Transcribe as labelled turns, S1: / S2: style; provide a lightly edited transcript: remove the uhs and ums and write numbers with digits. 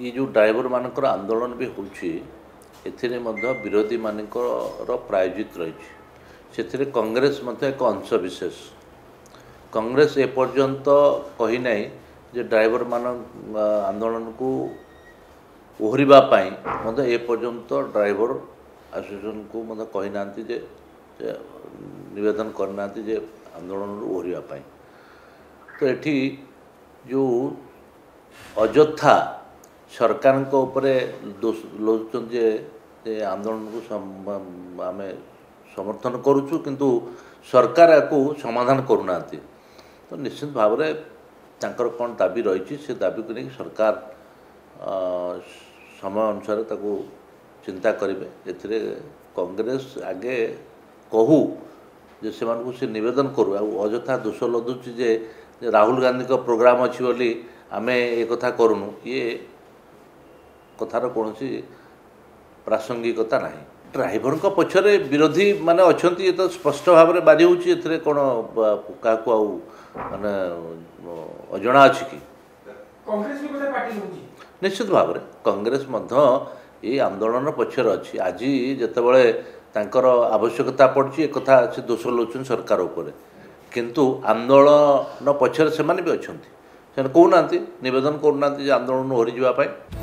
S1: ये जो ड्राइवर मानकर आंदोलन भी होछि एथिरे मध्य विरोधी मानकर प्रायोजित रही से कांग्रेस मध्य एक अंश विशेष कांग्रेस एपर्यंत कही नहीं जे ड्राइवर मान आंदोलन को ओहरिबा पाई मध्य एपर्यंत ड्राइवर एसोसिएशन को मध्य कही ना जे निवेदन करना जे आंदोलन ओहरिबा पाई। तो एठी जो अଯଥା सरकार लौचन जे आंदोलन को आम समर्थन करुचु किंतु सरकार या समाधान करूना। तो निश्चित भाव में तांकर कौन दाबी रही से दाबी को लेकिन सरकार समय अनुसार ताको चिंता करेंगे। एथिरे कांग्रेस आगे कहू जे से निवेदन करूँ अଯଥା दोष लदुची जे राहुल गांधी का प्रोग्राम अच्छी बोली आमे ये कथा करूँ ये कथार कौन प्रासंगिकता ना। ड्राइवर का पछरे विरोधी माने अच्छी ये तो स्पष्ट भाव में बारी होची एथिरे कौन क्या माने अजणा अच्छी कि निश्चित भाव में कांग्रेस ये आंदोलन पक्षर अच्छी आज जितेबाला तांकर आवश्यकता पड़ी एक कथा से दोष लौचन सरकार उपर किंतु आंदोलन पक्षर से भी अच्छा से कहना निवेदन करना आंदोलन ओहरी जावाई।